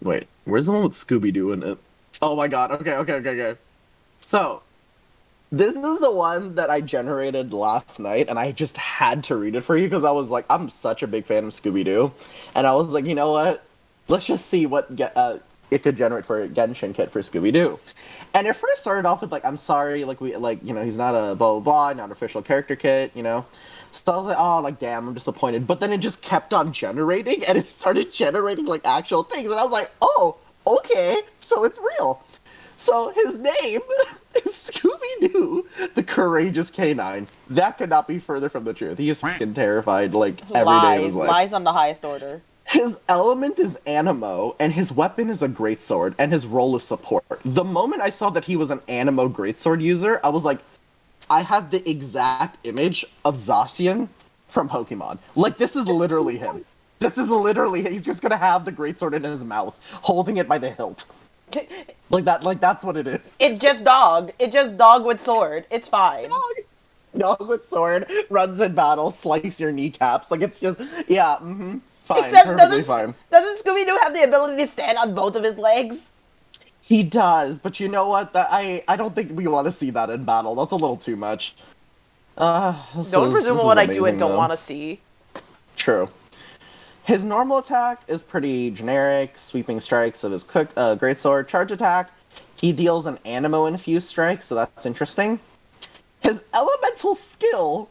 Wait, where's the one with Scooby Doo in it? Oh my god. Okay. So this is the one that I generated last night, and I just had to read it for you because I was like, I'm such a big fan of Scooby Doo, and I was like, you know what? Let's just see what it could generate for a Genshin kit for Scooby Doo. And it first started off with like, I'm sorry, like he's not a blah blah blah, not an official character kit, you know. So I was like, oh, like damn, I'm disappointed. But then it just kept on generating, and it started generating like actual things, and I was like, oh, okay, so it's real. So his name is Scooby Doo, the Courageous Canine. That could not be further from the truth. He is fucking terrified, like every day of his Lies. life. Lies on the highest order. His element is animo, and his weapon is a greatsword, and his role is support. The moment I saw that he was an animo greatsword user, I was like, I have the exact image of Zacian from Pokemon. Like, this is literally him. This is literally, he's just gonna have the greatsword in his mouth, holding it by the hilt. Like that's what it is. It just dog. It just dog with sword. It's fine. Dog with sword, runs in battle, slice your kneecaps. Like, it's just, yeah, fine, Except perfectly fine. doesn't Scooby Doo have the ability to stand on both of his legs? He does, but you know what? I don't think we want to see that in battle. That's a little too much. Don't presume This is what I do and amazing don't though. want to see. True. His normal attack is pretty generic, sweeping strikes of his greatsword. Charge attack, he deals an animo infused strike, so that's interesting. His elemental skill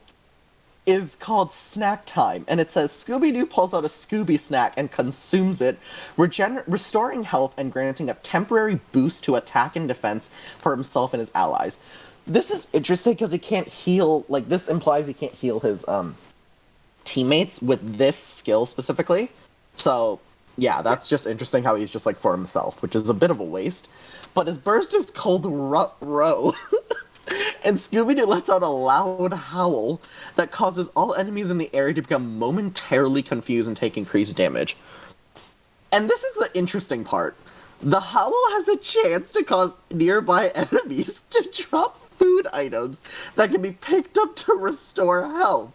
is called Snack Time, and it says Scooby Doo pulls out a Scooby snack and consumes it, restoring health and granting a temporary boost to attack and defense for himself and his allies. This is interesting because he can't heal. Like, this implies he can't heal his teammates with this skill specifically. So yeah, that's just interesting how he's just like for himself, which is a bit of a waste. But his burst is called Row. And Scooby Doo lets out a loud howl that causes all enemies in the area to become momentarily confused and take increased damage. And this is the interesting part. The howl has a chance to cause nearby enemies to drop food items that can be picked up to restore health.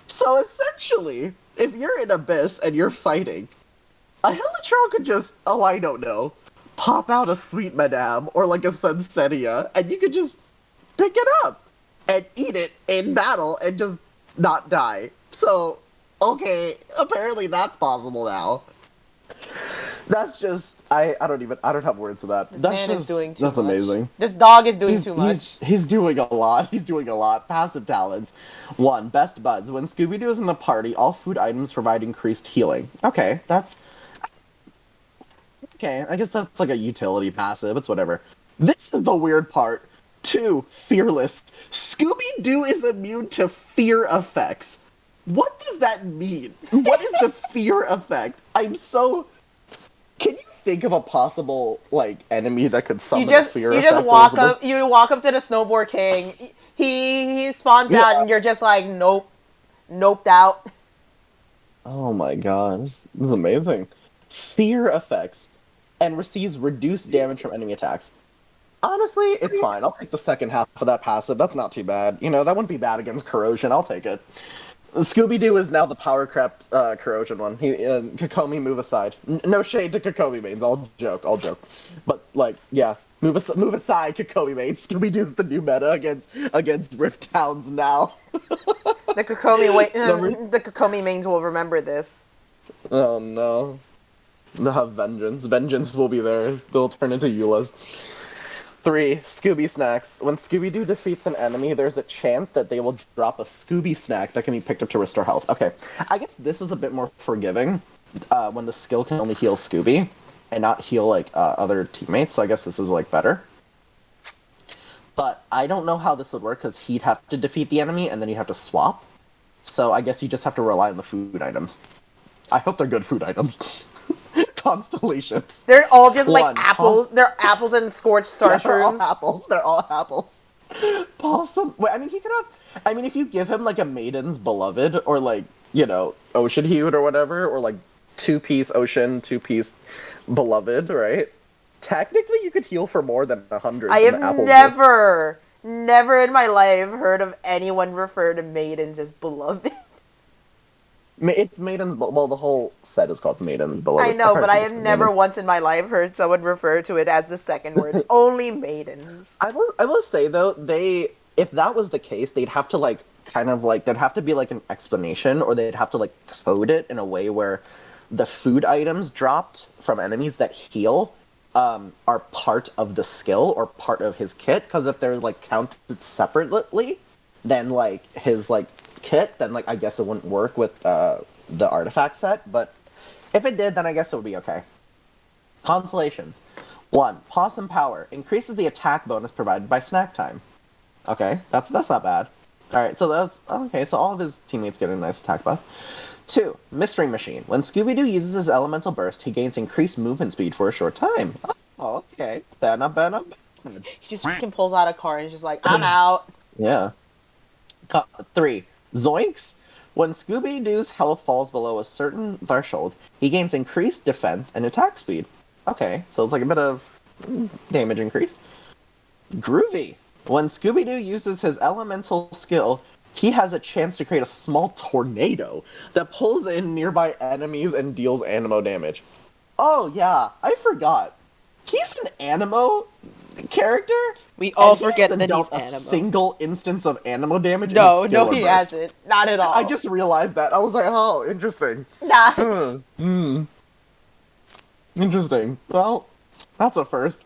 So essentially, if you're in Abyss and you're fighting, a Helichurl could just, oh, I don't know, pop out a Sweet Madame or like a Sunsettia, and you could just pick it up and eat it in battle and just not die. So, okay, apparently that's possible now. That's just, I don't have words for that. This That's man is doing just, too that's much. amazing. This dog is doing too much. He's doing a lot. He's doing a lot. Passive talents. 1. Best buds. When Scooby-Doo is in the party, all food items provide increased healing. Okay, that's... Okay, I guess that's like a utility passive. It's whatever. This is the weird part. 2. Fearless. Scooby-Doo is immune to fear effects. What does that mean? What is the fear effect? I'm so... Can you think of a possible, like, enemy that could summon a fear You effect? just walk up to the snowboard king. He spawns out Yeah. and you're just like noped out. Oh my god, this is amazing. Fear effects and receives reduced damage from enemy attacks. Honestly, it's fine. I'll take the second half of that passive. That's not too bad. You know, that wouldn't be bad against corrosion. I'll take it. Scooby Doo is now the power crept corrosion one. Kokomi, move aside. No shade to Kokomi mains. I'll joke. But like, yeah, move aside, Kokomi mains. Scooby Doo's the new meta against Rift Towns now. Remember? The Kokomi mains will remember this. Oh no. They'll have vengeance. Vengeance will be theirs. They'll turn into Eula's. 3. Scooby snacks. When Scooby-Doo defeats an enemy, there's a chance that they will drop a Scooby snack that can be picked up to restore health. Okay, I guess this is a bit more forgiving when the skill can only heal Scooby and not heal like other teammates. So I guess this is like better. But I don't know how this would work because he'd have to defeat the enemy and then he'd have to swap. So I guess you just have to rely on the food items. I hope they're good food items. Constellations. They're all just like 1. apples. They're apples and scorched star Yeah, they're all shrooms. apples. They're all apples. Possum. Wait, I mean, he could have. I mean, if you give him like a Maiden's Beloved, or like, you know, Ocean Hued or whatever, or like 2-piece Ocean, 2-piece Beloved, right? Technically, you could heal for more than 100. I from have the apple never in my life heard of anyone refer to maidens as beloved. It's Maiden's. Well, the whole set is called Maiden's I Beloved. know, but I Probably have just never Maiden. once in my life heard someone refer to it as the second word. Only maidens. I will say though, if that was the case, they'd have to like kind of like there'd have to be like an explanation, or they'd have to like code it in a way where the food items dropped from enemies that heal are part of the skill or part of his kit. Because if they're like counted separately, then like his like kit, then like I guess it wouldn't work with the artifact set. But if it did, then I guess it would be okay. Consolations. 1. Possum Power. Increases the attack bonus provided by snack time. Okay, that's not bad. Alright, so that's... Okay, so all of his teammates get a nice attack buff. 2. Mystery Machine. When Scooby-Doo uses his elemental burst, he gains increased movement speed for a short time. Oh, okay. Bad, not bad, not bad. He just fucking pulls out a card and is just like, I'm out. Yeah. 3. Zoinks! When Scooby-Doo's health falls below a certain threshold, he gains increased defense and attack speed. Okay, so it's like a bit of damage increase. Groovy! When Scooby-Doo uses his elemental skill, he has a chance to create a small tornado that pulls in nearby enemies and deals animo damage. Oh yeah, I forgot. He's an animo character? We all And he forget hasn't that he's dealt a animo. single instance of animo damage in No, his skill no, or he burst. hasn't. Not at all. I just realized that. I was like, oh, interesting. Nah. Interesting. Well, that's a first.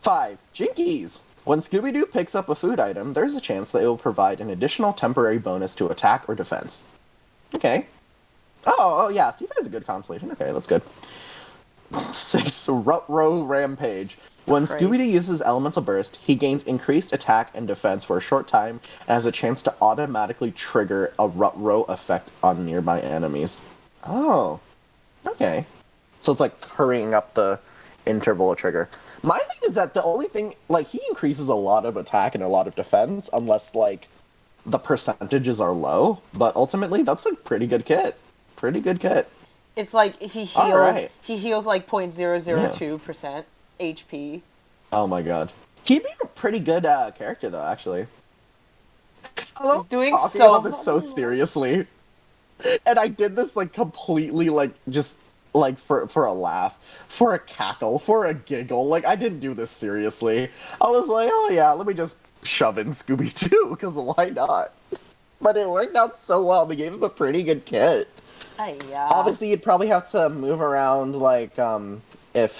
5. Jinkies. When Scooby-Doo picks up a food item, there's a chance that it will provide an additional temporary bonus to attack or defense. Okay. Oh yeah, see, that is a good consolation. Okay, that's good. 6. Rut-Row Rampage. When Christ. Scooby-Doo uses Elemental Burst, he gains increased attack and defense for a short time and has a chance to automatically trigger a Rut-Row effect on nearby enemies. Oh. Okay. So it's like hurrying up the interval trigger. My thing is that the only thing, like, he increases a lot of attack and a lot of defense, unless, like, the percentages are low. But ultimately, that's a pretty good kit. Pretty good kit. It's like he heals. Alright. He heals like 0.002% HP. Oh my god. He'd be a pretty good character, though, actually. I love He's doing talking so about this so seriously. And I did this, like, completely, like, just, like, for a laugh. For a cackle. For a giggle. Like, I didn't do this seriously. I was like, oh yeah, let me just shove in Scooby-Doo, because why not? But it worked out so well. They gave him a pretty good kit. Yeah. Obviously, you'd probably have to move around, like, if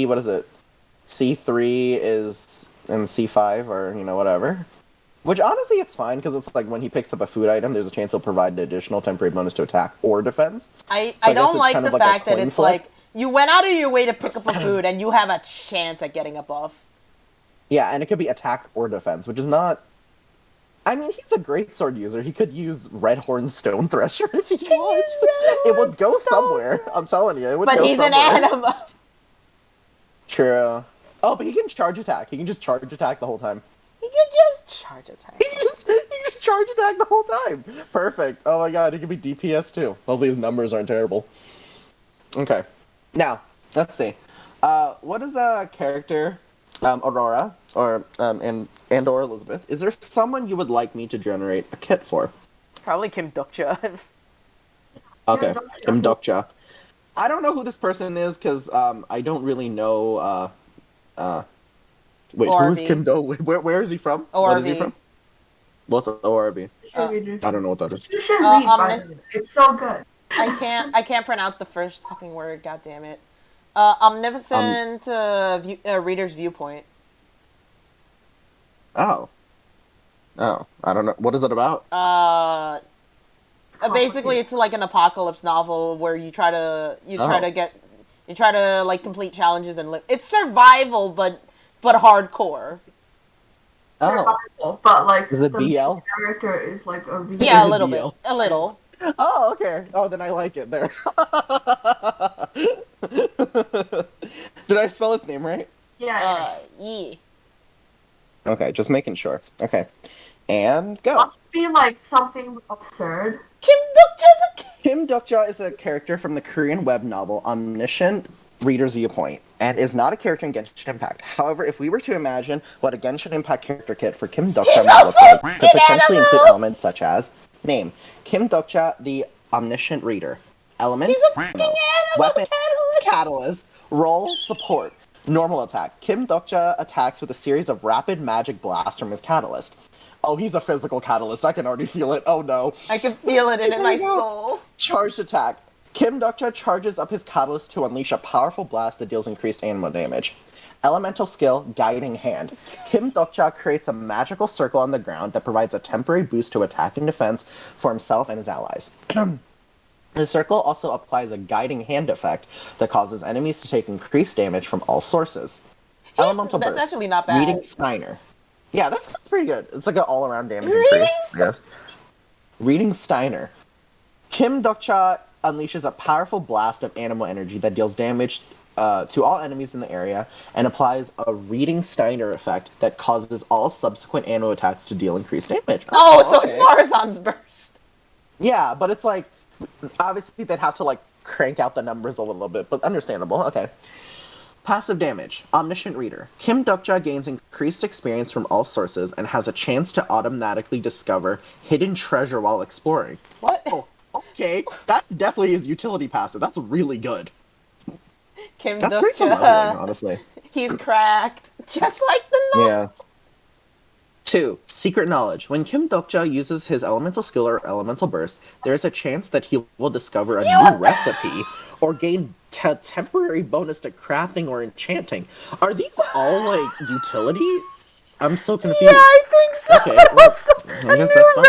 what is it? C3 is and C5 or, whatever. Which, honestly, it's fine, because it's like when he picks up a food item, there's a chance he'll provide an additional temporary bonus to attack or defense. I So I guess don't it's like kind the of like a fact that coin it's flip. like, you went out of your way to pick up a food and you have a chance at getting a buff. Yeah, and it could be attack or defense, which is not... I mean, he's a great sword user. He could use Redhorn Stone Thresher if he wants. It would go somewhere. I'm telling you, it would But go he's somewhere. an anima. True. Oh, but he can charge attack. He can just charge attack the whole time. He can just charge attack. He just charge attack the whole time. Perfect. Oh my god, he can be DPS too. Hopefully his numbers aren't terrible. Okay. Now, let's see. What is a character, Aurora, or or Elizabeth? Is there someone you would like me to generate a kit for? Probably Kim Dokja. Okay, Kim Dokja. I don't know who this person is because I don't really know. Wait, ORV. who's Kim Do? Where is he from? What is he ORV. from? What's ORB? Uh, I don't know what that is. You should read, by omnis- the way. It's so good. I can't pronounce the first fucking word. God damn it. Omnipotent reader's viewpoint. Oh, I don't know. What is it about? Basically, it's like an apocalypse novel where you try to like complete challenges and live. It's survival, but hardcore. Oh, Survival, but like is it the BL? character is like a real Yeah, a Is it little BL? bit, a little. Oh, okay. Oh, then I like it. There. Did I spell his name right? Yeah. Yeah. Okay, just making sure. Okay, and go. Must be like something absurd. Kim Dokja's a Kim Dokja is a character from the Korean web novel Omniscient Reader's Viewpoint, and is not a character in Genshin Impact. However, if we were to imagine what a Genshin Impact character kit for Kim Dokja He's might also look like, could potentially an include animal! elements such as name: Kim Dokja, the Omniscient Reader. Element? He's a fucking No. animal Weapon? catalyst. Catalyst. Roll? Support. Normal attack. Kim Dokja attacks with a series of rapid magic blasts from his catalyst. Oh, he's a physical catalyst. I can already feel it. Oh no. I can feel it in my go. soul. Charged attack. Kim Dokja charges up his catalyst to unleash a powerful blast that deals increased animal damage. Elemental skill, Guiding Hand. Kim Dokja creates a magical circle on the ground that provides a temporary boost to attack and defense for himself and his allies. The circle also applies a Guiding Hand effect that causes enemies to take increased damage from all sources. Elemental That's Burst. actually not bad. Reading Steiner. Yeah, that's pretty good. It's like an all-around damage Reading increase, I guess. Reading Steiner. Kim Dokja unleashes a powerful blast of animal energy that deals damage to all enemies in the area and applies a Reading Steiner effect that causes all subsequent animal attacks to deal increased damage. Oh, so it's Farazan's burst. Yeah, but it's like, obviously they'd have to like crank out the numbers a little bit, but understandable. Okay. Passive damage. Omniscient Reader. Kim Dokja gains increased experience from all sources and has a chance to automatically discover hidden treasure while exploring. What? Oh, okay. That's definitely his utility passive. That's really good. Kim That's great for leveling, Dokja. honestly. He's cracked. Just like the novel. Yeah. 2. Secret Knowledge. When Kim Dokja uses his elemental skill or elemental burst, there is a chance that he will discover a new recipe or gain temporary bonus to crafting or enchanting. Are these all, like, utility? I'm so confused. Yeah, I think so. Okay, well, Also, I a guess new that's fine.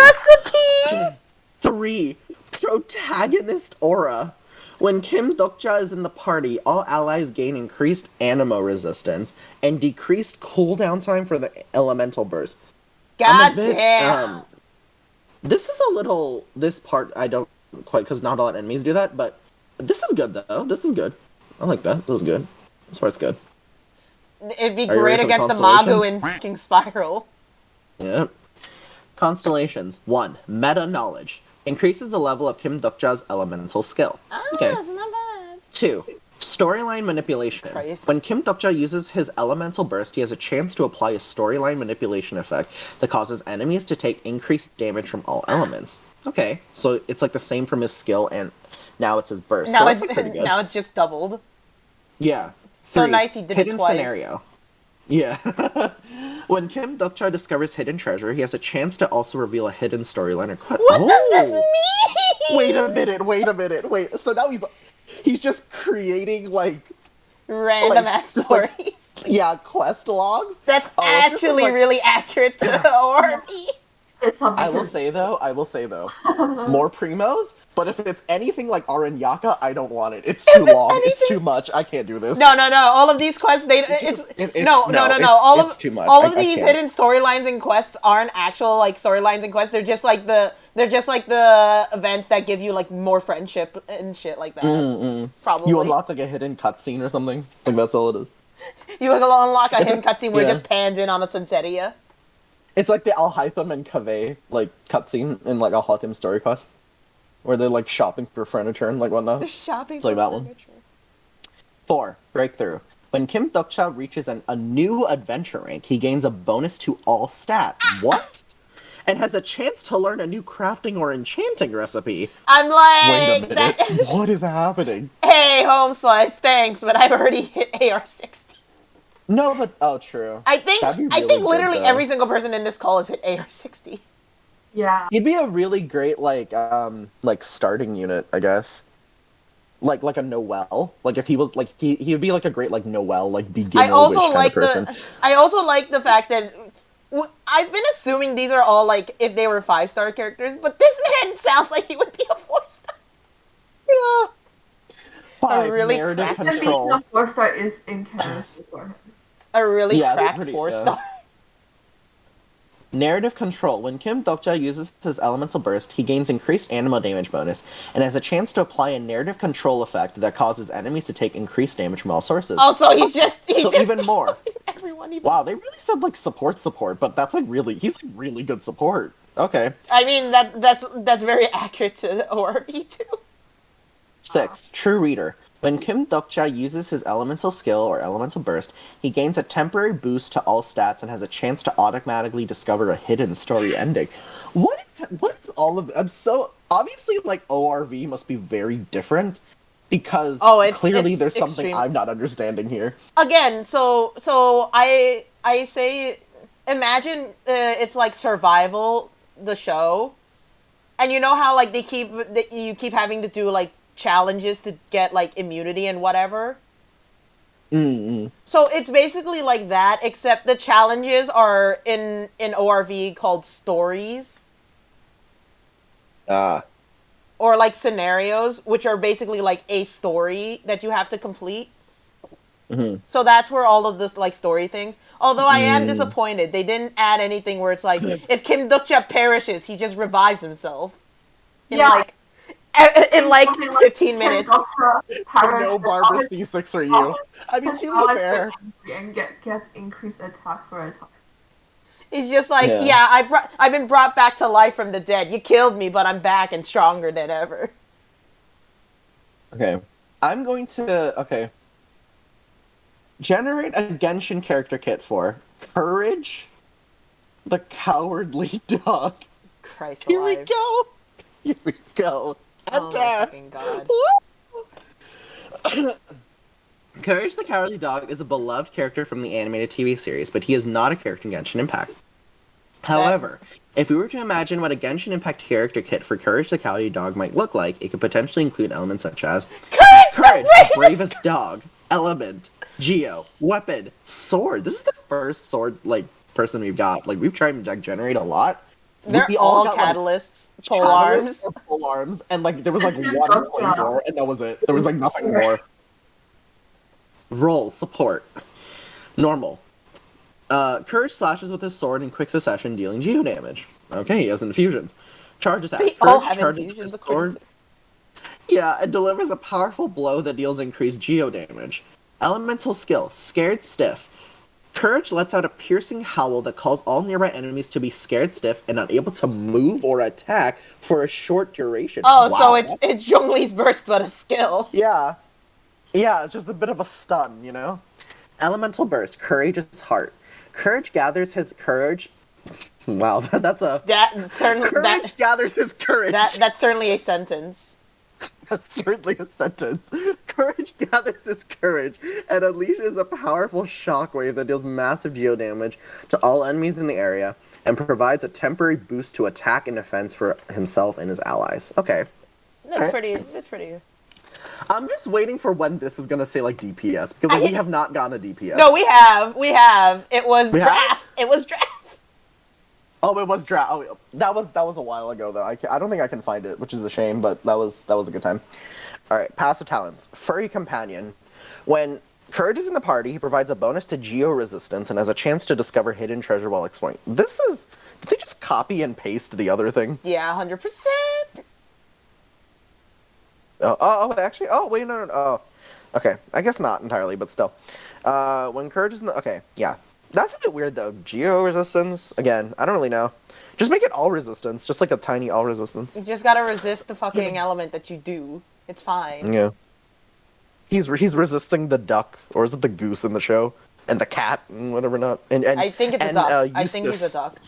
recipe. 3. Protagonist Aura. When Kim Dokja is in the party, all allies gain increased animo resistance and decreased cooldown time for the elemental burst. God I'm a bit, damn. this is a little... This part, I don't quite... Because not a lot of enemies do that, but... This is good, though. This is good. I like that. This is good. This part's good. It'd be Are you great ready for the against the Magu constellations? in fucking Spiral. Yep. Constellations. 1. Meta Knowledge. Increases the level of Kim Dokja's elemental skill. Okay. That's not bad. 2. Storyline Manipulation. Christ. When Kim Dokja uses his elemental burst, he has a chance to apply a storyline manipulation effect that causes enemies to take increased damage from all elements. Okay, so it's like the same from his skill, and now it's his burst. Now so it's that's pretty good. now it's just doubled. Yeah. So 3. nice he did it Hidden twice. Scenario. Yeah. When Kim Dokja discovers hidden treasure, he has a chance to also reveal a hidden storyline or quest. What does this mean? Wait a minute. Wait. So now he's just creating like Random ass just, like, stories. yeah, quest logs. That's it's just, actually like- really accurate to ORP. It's something. I will say though, more primos. But if it's anything like Aranyaka, I don't want it. It's too it's long. It's anything- too much. I can't do this. No. All of these quests, It's too much. All of I these can't. hidden storylines and quests aren't actual like storylines and quests. They're just like the events that give you like more friendship and shit like that. Probably You unlock like a hidden cutscene or something. Like that's all it is. You unlock a It's hidden cutscene where it yeah. just pans in on a Sunsetia. It's like the Alhaitham and Kaveh like cutscene in like Alhaitham story quest, where they're like shopping for furniture and like whatnot. They're shopping like for that one. furniture. 4. Breakthrough. When Kim Dokja reaches a new adventure rank, he gains a bonus to all stats. What? And has a chance to learn a new crafting or enchanting recipe. I'm Wait like a minute. that. What is happening? Hey, home slice, thanks, but I've already hit AR-60. No, but oh, true. I think That'd be really good, literally though. every single person in this call has hit AR-60. Yeah. He'd be a really great like starting unit, I guess. Like a Noel. Like if he was like he'd be like a great like Noel like beginner I also witch kind like of person. I also like the fact that I've been assuming these are all like if they were 5-star characters, but this man sounds like he would be a 4-star. Yeah. 5. really Narrative cracked control. The 4-star is in character for him. A really Yeah, they're cracked pretty- 4-star. Narrative control. When Kim Dokja uses his elemental burst, he gains increased animo damage bonus, and has a chance to apply a narrative control effect that causes enemies to take increased damage from all sources. Also, he's just even more. Everyone even. Wow, they really said like support, but that's like he's like really good support. Okay. I mean that's very accurate to ORP too. 6. True Reader. When Kim Dokja uses his elemental skill or elemental burst, he gains a temporary boost to all stats and has a chance to automatically discover a hidden story ending. What is what is all of? I'm so obviously like ORV must be very different because clearly there's something I'm not understanding here. Again, so I say, imagine it's like Survival, the show, and you know how like you keep having to do like challenges to get like immunity and whatever. Mm-hmm. So it's basically like that, except the challenges are in ORV called stories. Or like scenarios, which are basically like a story that you have to complete. Mm-hmm. So that's where all of this like story things. Although I am disappointed, they didn't add anything where it's like if Kim Dokja perishes, he just revives himself in like 15 minutes. So no Barbara C6 for you. I mean, to be fair, and gets increased attack for attack. He's just like, I've been brought back to life from the dead. You killed me, but I'm back and stronger than ever. Okay. I'm going to, generate a Genshin character kit for Courage, the Cowardly Dog. Christ Here alive. we go. Here we go. Oh my fucking god. Courage the Cowardly Dog is a beloved character from the animated TV series, but he is not a character in Genshin Impact. However, if we were to imagine what a Genshin Impact character kit for Courage the Cowardly Dog might look like, it could potentially include elements such as Courage, the bravest dog, element, Geo, weapon, sword. This is the first sword person we've got. Like we've tried to generate a lot. They're all catalysts, pole arms, and like there was like one point more, and that was it. There was like nothing more. Roll support normal. Courage slashes with his sword in quick succession, dealing geo damage. Okay, he has infusions. Charge attack. They all have infusions. Sword. Yeah, it delivers a powerful blow that deals increased geo damage. Elemental skill, Scared Stiff. Courage lets out a piercing howl that calls all nearby enemies to be scared stiff and unable to move or attack for a short duration. Oh, wow, so it's Zhongli's burst, but a skill. Yeah. Yeah, it's just a bit of a stun, you know? Elemental burst, Courageous Heart. Courage gathers his courage. Wow, that's a. Courage gathers his courage. That's certainly a sentence. That's certainly a sentence. Courage gathers his courage and unleashes a powerful shockwave that deals massive geo damage to all enemies in the area and provides a temporary boost to attack and defense for himself and his allies. Okay. That's pretty. I'm just waiting for when this is gonna say like DPS because we have not gotten a DPS. No, we have. It was draft. It was draft. Oh, it was draft. Oh, that was a while ago though. I don't think I can find it, which is a shame. But that was a good time. All right, passive talents. Furry Companion. When Courage is in the party, he provides a bonus to geo resistance and has a chance to discover hidden treasure while exploring. Did they just copy and paste the other thing? Yeah, 100%. Actually, wait, no. Oh, okay. I guess not entirely, but still. When Courage is in the... Okay, yeah. That's a bit weird, though. Geo resistance? Again, I don't really know. Just make it all resistance. Just like a tiny all resistance. You just gotta resist the fucking element that you do. It's fine. Yeah. He's resisting the duck, or is it the goose in the show? And the cat, and whatever not. And I think it's a duck. I think he's a duck.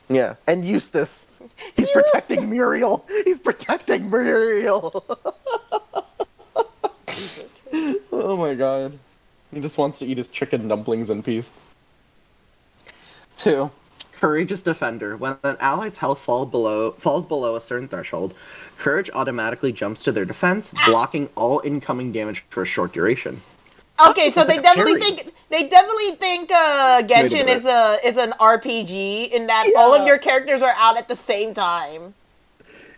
Yeah. And Eustace. He's protecting Muriel. He's protecting Muriel. Jesus Christ. Oh my god. He just wants to eat his chicken dumplings in peace. 2. Courageous Defender. When an ally's health falls below a certain threshold, Courage automatically jumps to their defense, blocking all incoming damage for a short duration. Okay, so they definitely think Genshin is an RPG in that all of your characters are out at the same time.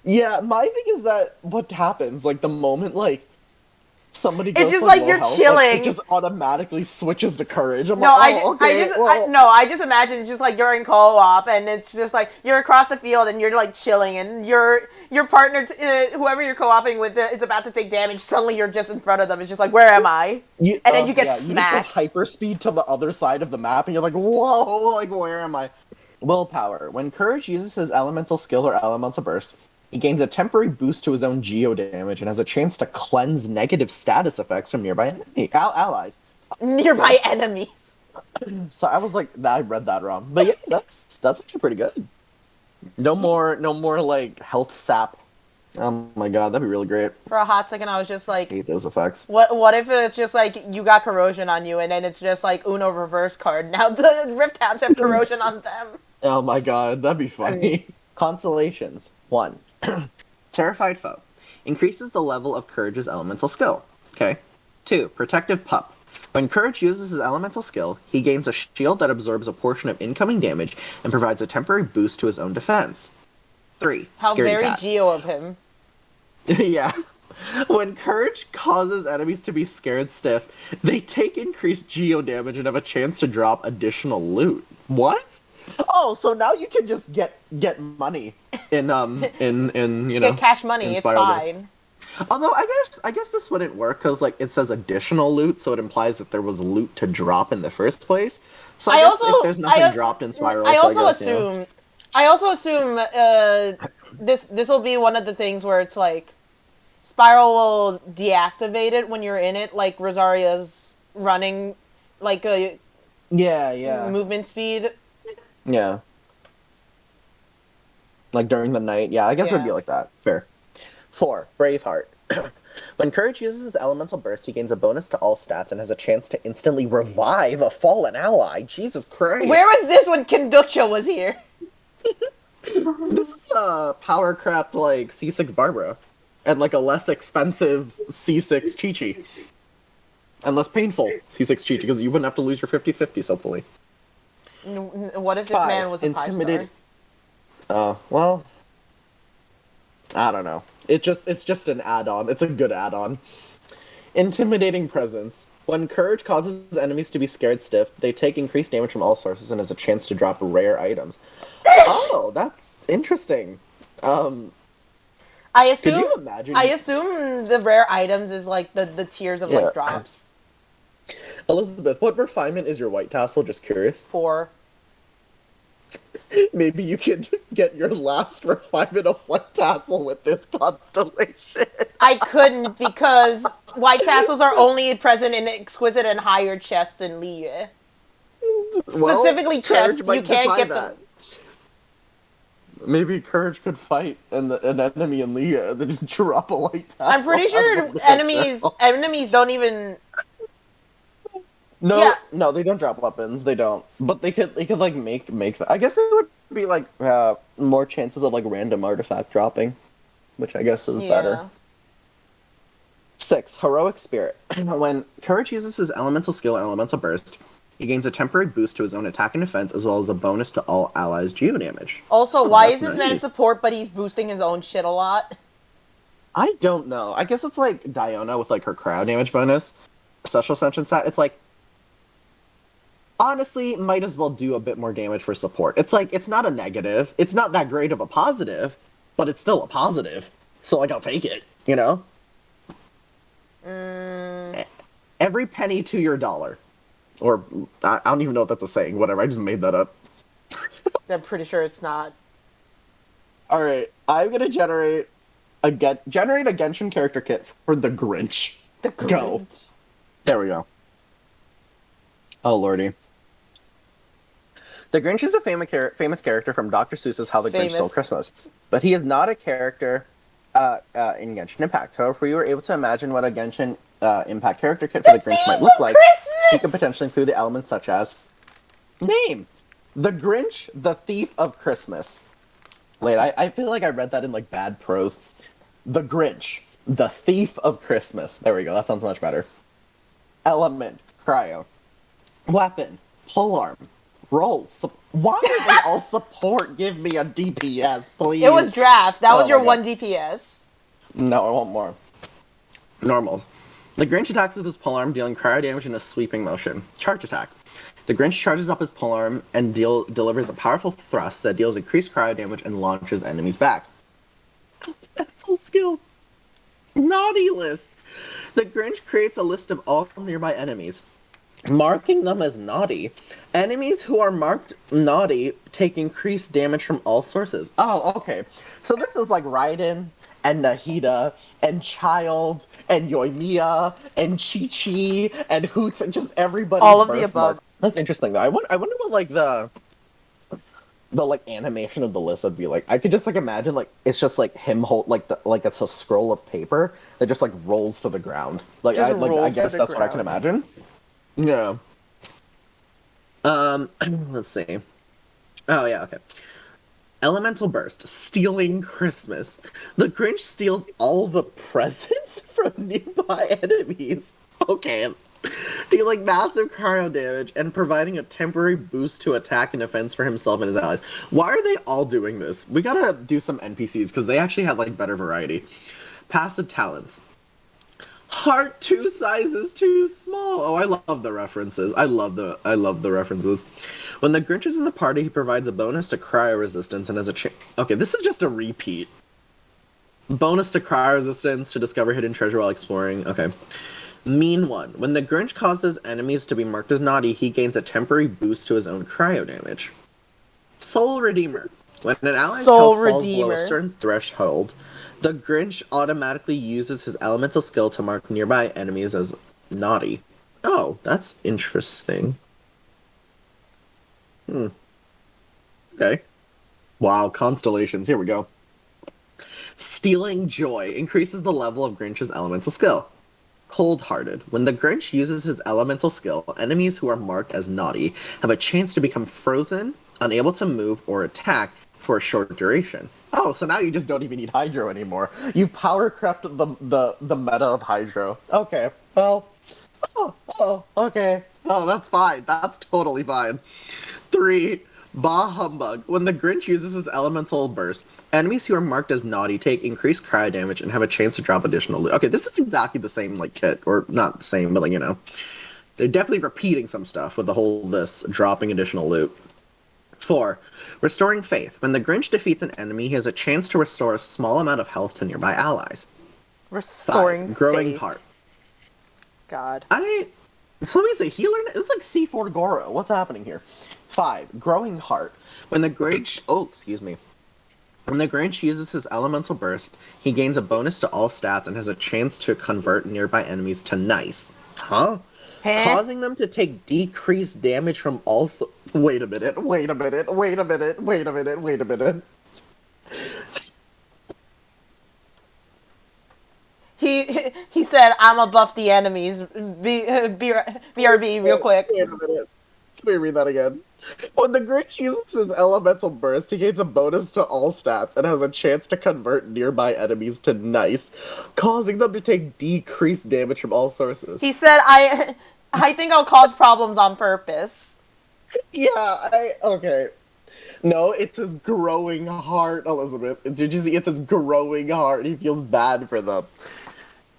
Yeah, my thing is that what happens, like the moment somebody goes it's just for like low you're health, chilling. It just automatically switches to Courage. I just imagine it's just like you're in co-op and it's just like you're across the field and you're like chilling and your partner, whoever you're co-oping with, is about to take damage. Suddenly you're just in front of them. It's just like, where am I? And then you get smacked. You just go hyperspeed to the other side of the map and you're like, whoa, like where am I? Willpower. When Courage uses his elemental skill or elemental burst, he gains a temporary boost to his own geo damage and has a chance to cleanse negative status effects from nearby allies. Nearby enemies. So I was like, I read that wrong. But yeah, that's actually pretty good. No more like health sap. Oh my god, that'd be really great. For a hot second, I was just like, I hate those effects. what if it's just like you got corrosion on you, and then it's just like Uno reverse card. Now the Rift Hounds have corrosion on them. Oh my god, that'd be funny. Consolations. 1. Terrified foe. Increases the level of Courage's elemental skill. Okay. 2. Protective pup. When Courage uses his elemental skill, he gains a shield that absorbs a portion of incoming damage and provides a temporary boost to his own defense. 3. How Scaredy very cat. Geo of him. Yeah. When Courage causes enemies to be scared stiff, they take increased geo damage and have a chance to drop additional loot. What? Oh, so now you can just get money in you know, Get cash money, in it's Spiral Days. fine. Although I guess this wouldn't work because like it says additional loot, so it implies that there was loot to drop in the first place. So I guess if there's nothing dropped in Spiral, I also guess, assume. you know. I also assume this will be one of the things where it's like Spiral will deactivate it when you're in it, like Rosaria's running like a Yeah. movement speed. Yeah. Like during the night. Yeah, I guess it would be Yeah. like that. Fair. 4. Braveheart. When Courage uses his elemental burst, he gains a bonus to all stats and has a chance to instantly revive a fallen ally. Jesus Christ. Where was this when Dokja was here? This is a power crapped like C6 Barbara. And like a less expensive C6 Chi-Chi. And less painful C6 Chi-Chi, because you wouldn't have to lose your 50-50s, hopefully. What if this 5. man was a 5-star? Well, I don't know. It's just an add-on. It's a good add-on. Intimidating presence. When Courage causes enemies to be scared stiff, they take increased damage from all sources and has a chance to drop rare items. Oh, that's interesting. I assume. Could you imagine? I assume the rare items is like the tiers of like drops. Elizabeth, what refinement is your white tassel? Just curious. 4. Maybe you could get your last refinement of white tassel with this constellation. I couldn't because white tassels are only present in exquisite and higher chests in Liyue. Specifically chests, you can't get them. Maybe Courage could fight an enemy in Liyue and then just drop a white tassel. I'm pretty sure enemies don't even. No, they don't drop weapons. They don't. But they could like make that. I guess it would be like more chances of like random artifact dropping, which I guess is better. 6. Heroic Spirit. When Courage uses his elemental skill, Elemental Burst, he gains a temporary boost to his own attack and defense, as well as a bonus to all allies' geo damage. Also, why is this man support, but he's boosting his own shit a lot? I don't know. I guess it's like Diona with like her crowd damage bonus, special ascension stat. It's like, honestly, might as well do a bit more damage for support. It's like, it's not a negative. It's not that great of a positive, but it's still a positive. So like, I'll take it, you know? Every penny to your dollar. Or, I don't even know if that's a saying. Whatever, I just made that up. I'm pretty sure it's not. Alright, I'm gonna generate a Genshin character kit for the Grinch. The Grinch. Go. There we go. Oh, lordy. The Grinch is a famous character from Dr. Seuss's How the Grinch Stole Christmas. But he is not a character in Genshin Impact. However, if we were able to imagine what a Genshin Impact character kit for the Grinch might look like, we could potentially include the elements such as name. The Grinch, the Thief of Christmas. Wait, I feel like I read that in like bad prose. The Grinch, the Thief of Christmas. There we go, that sounds much better. Element, cryo. Weapon, polearm. Roll. Why do they all support give me a DPS, please? It was draft. That was your one DPS. No, I want more. Normals. The Grinch attacks with his polearm, dealing cryo damage in a sweeping motion. Charge attack. The Grinch charges up his polearm and delivers a powerful thrust that deals increased cryo damage and launches enemies back. That's so skilled. Naughty list. The Grinch creates a list of all nearby enemies, marking them as naughty. Enemies who are marked naughty take increased damage from all sources. Oh, okay. So this is like Raiden and Nahida and Child and Yoimiya and Chi-Chi and Hoots and just everybody. All of the above. That's interesting though. I wonder what like the the like animation of the list would be like I could just like imagine like it's just like him hold like it's a scroll of paper that just like rolls to the ground. Just I rolls to guess the that's what I can ground. imagine. Yeah. Let's see. Oh yeah, okay. Elemental Burst, stealing Christmas. The Grinch steals all the presents from nearby enemies. Okay. Dealing massive cryo damage and providing a temporary boost to attack and defense for himself and his allies. Why are they all doing this? We gotta do some NPCs because they actually have like better variety. Passive talents. Heart two sizes too small. Oh, I love the references. I love the references. When the Grinch is in the party, he provides a bonus to cryo resistance and has a okay, this is just a repeat. Bonus to cryo resistance to discover hidden treasure while exploring. Okay. Mean one. When the Grinch causes enemies to be marked as naughty, he gains a temporary boost to his own cryo damage. Soul Redeemer. When an ally's Soul health falls below a Redeemer. certain threshold, the Grinch automatically uses his elemental skill to mark nearby enemies as naughty. Oh, that's interesting. Okay. Wow, constellations. Here we go. Stealing Joy increases the level of Grinch's elemental skill. Cold-hearted. When the Grinch uses his elemental skill, enemies who are marked as naughty have a chance to become frozen, unable to move or attack for a short duration. Oh, so now you just don't even need Hydro anymore. You've power crept the meta of Hydro. Okay, well, okay. Oh, that's fine. That's totally fine. 3. Bah Humbug. When the Grinch uses his elemental burst, enemies who are marked as naughty take increased cryo damage and have a chance to drop additional loot. Okay, this is exactly the same like kit, or not the same, but like they're definitely repeating some stuff with the whole this dropping additional loot. 4. Restoring Faith. When the Grinch defeats an enemy, he has a chance to restore a small amount of health to nearby allies. Restoring 5. Growing faith. Heart. God. Somebody's a healer. It's like C4 Goro. What's happening here? 5. Growing Heart. When the Grinch... Oh, excuse me. When the Grinch uses his elemental burst, he gains a bonus to all stats and has a chance to convert nearby enemies to nice. Huh? Huh? Causing them to take decreased damage from all... Wait a minute. He said, "I'ma buff the enemies." BRB, real quick. Wait a minute. Let me read that again. When the Grinch uses his elemental burst, he gains a bonus to all stats and has a chance to convert nearby enemies to nice, causing them to take decreased damage from all sources. He said, "I think I'll cause problems on purpose." Yeah, okay. No, it's his growing heart, Elizabeth. Did you see? It's his growing heart. He feels bad for them.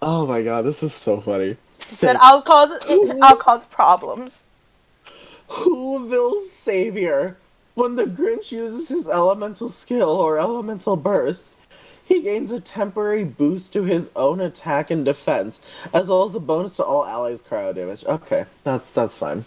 Oh my god, this is so funny. He said, "I'll cause problems." Whoville's Savior. When the Grinch uses his elemental skill or elemental burst, he gains a temporary boost to his own attack and defense, as well as a bonus to all allies' cryo damage. Okay, that's fine.